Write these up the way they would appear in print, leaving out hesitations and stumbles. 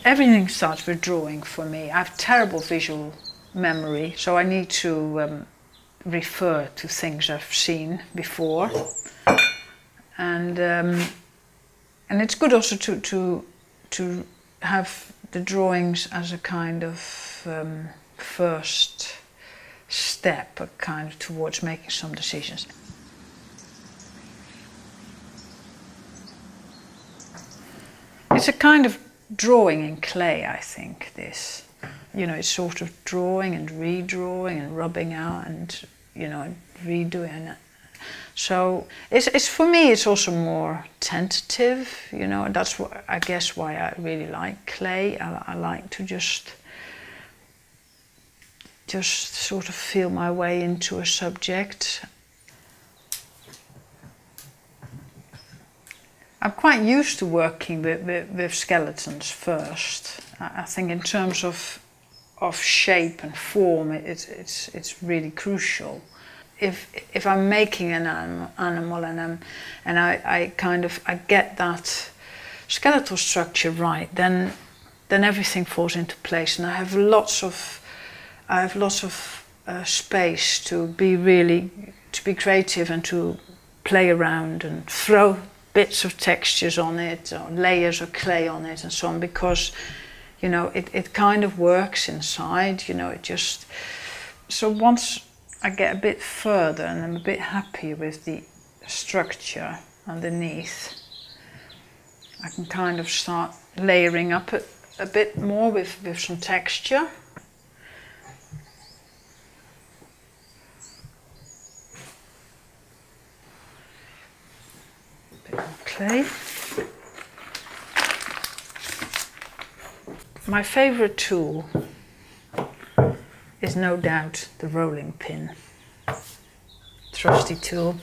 everything starts with drawing for me. I have terrible visual memory, so I need to refer to things I've seen before, and it's good also to have the drawings as a kind of first step, a kind of towards making some decisions. It's a kind of drawing in clay, I think, this. You know, it's sort of drawing and redrawing and rubbing out and, you know, redoing it. So it's for me, it's also more tentative, you know, and that's what, I guess, why I really like clay. I like to just sort of feel my way into a subject. I'm quite used to working with skeletons first. I think in terms of shape and form, it's really crucial. If I'm making an animal and I get that skeletal structure right, then everything falls into place, and I have lots of space to be creative and to play around and throw bits of textures on it or layers of clay on it and so on, because, you know, it kind of works inside, you know, it just... So once I get a bit further and I'm a bit happier with the structure underneath, I can kind of start layering up a bit more with some texture. Clay. My favorite tool is no doubt the rolling pin. Trusty tool.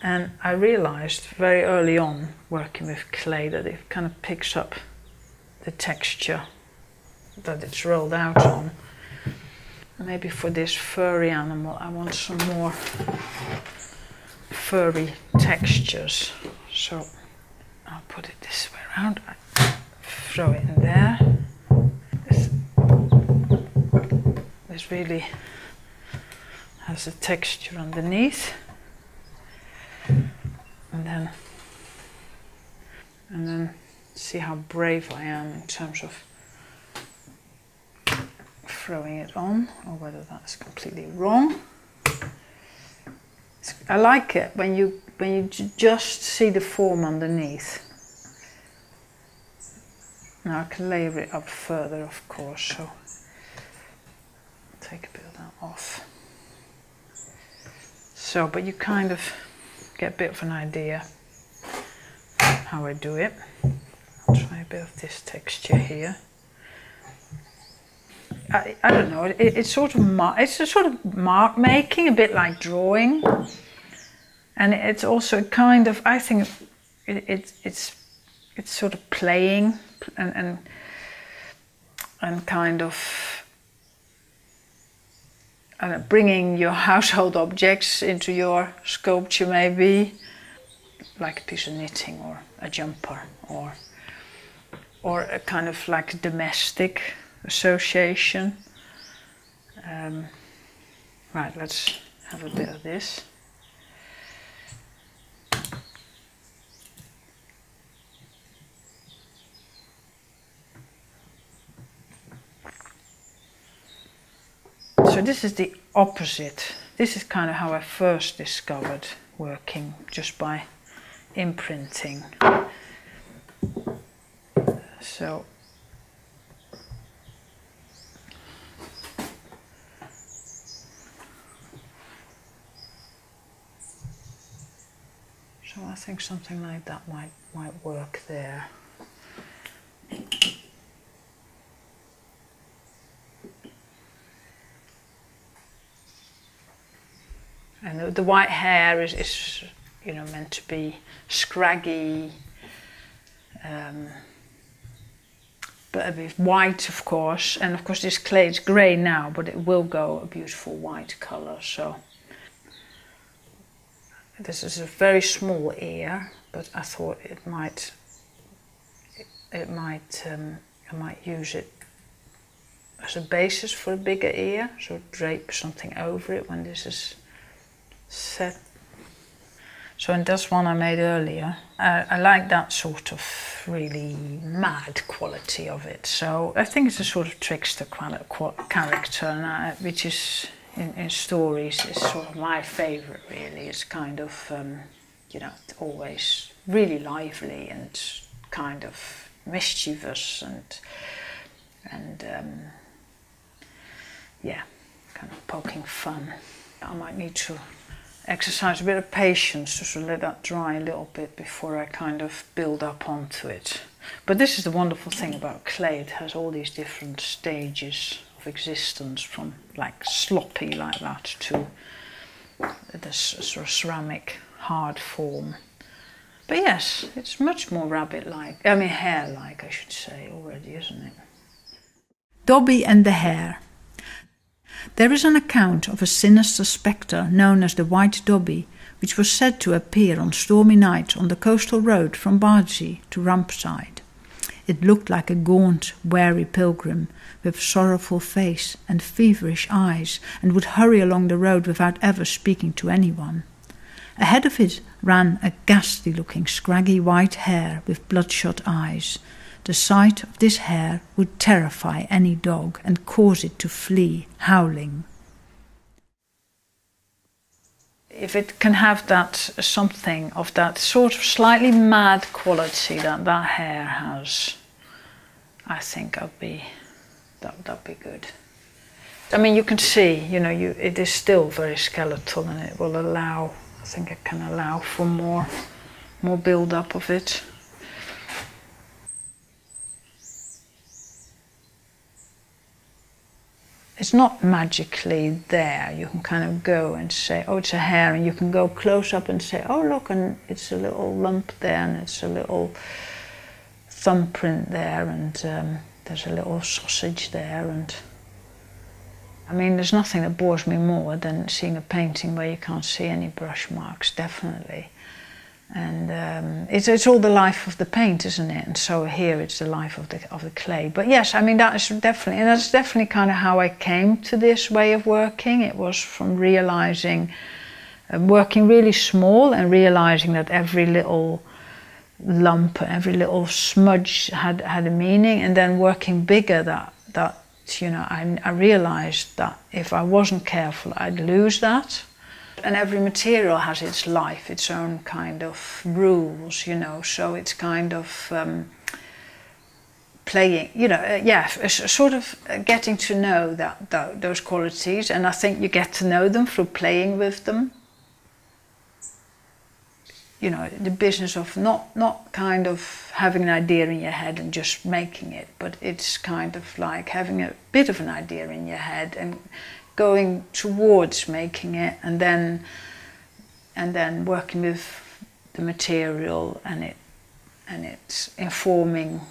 And I realized very early on working with clay that it kind of picks up the texture that it's rolled out on. Maybe for this furry animal I want some more furry textures, so I'll put it this way around. I throw it in there. This really has a texture underneath, and then see how brave I am in terms of throwing it on, or whether that's completely wrong. I like it when you just see the form underneath. Now I can layer it up further, of course, so take a bit of that off. So, but you kind of get a bit of an idea how I do it. I'll try a bit of this texture here. I don't know. It's a sort of mark making, a bit like drawing, and it's also kind of, I think it's sort of playing and kind of bringing your household objects into your sculpture, maybe like a piece of knitting or a jumper or a kind of like a domestic association. Right, let's have a bit of this. So this is the opposite. This is kind of how I first discovered working, just by imprinting. So I think something like that might work there. And the white hair is you know, meant to be scraggy, but a bit white, of course. And of course this clay is grey now, but it will go a beautiful white colour. So this is a very small ear, but I thought it might it might I might use it as a basis for a bigger ear, so drape something over it when this is set. So in this one I made earlier, I like that sort of really mad quality of it. So I think it's a sort of trickster character, and which is in stories is sort of my favourite really. It's kind of, you know, always really lively and kind of mischievous and yeah, kind of poking fun. I might need to exercise a bit of patience to sort of let that dry a little bit before I kind of build up onto it. But this is the wonderful thing about clay. It has all these different stages of existence, from like sloppy like that to this sort of ceramic hard form. But yes, it's much more rabbit-like, I mean hare-like I should say already, isn't it? Dobbie and the Hare. There is an account of a sinister spectre known as the White Dobbie, which was said to appear on stormy nights on the coastal road from Bardsey to Rumpside. It looked like a gaunt, weary pilgrim with sorrowful face and feverish eyes, and would hurry along the road without ever speaking to anyone. Ahead of it ran a ghastly-looking, scraggy white hare with bloodshot eyes. The sight of this hare would terrify any dog and cause it to flee, howling. If it can have that something of that sort of slightly mad quality that that hare has, I think that'd be good. I mean, you can see, you know, it is still very skeletal, and it will allow, I think it can allow for more build-up of it. It's not magically there. You can kind of go and say, oh, it's a hare, and you can go close up and say, oh, look, and it's a little lump there, and it's a little thumbprint there, and there's a little sausage there, and I mean, there's nothing that bores me more than seeing a painting where you can't see any brush marks, definitely. And it's all the life of the paint, isn't it? And so here it's the life of the clay. But yes, I mean, that's definitely kind of how I came to this way of working. It was from realizing, working really small and realizing that every little lump, every little smudge had a meaning, and then working bigger that you know, I realized that if I wasn't careful, I'd lose that. And every material has its life, its own kind of rules, you know, so it's kind of playing, you know, yeah, sort of getting to know those qualities, and I think you get to know them through playing with them. You know, the business of not kind of having an idea in your head and just making it, but it's kind of like having a bit of an idea in your head and going towards making it, and then working with the material, and it's informing,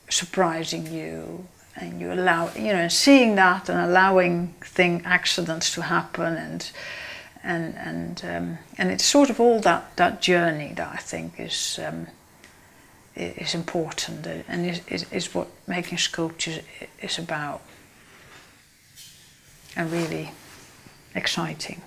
surprising you, and you allow, you know, seeing that and allowing accidents to happen, and it's sort of all that journey that I think is important, and is what making sculptures is about. And really exciting.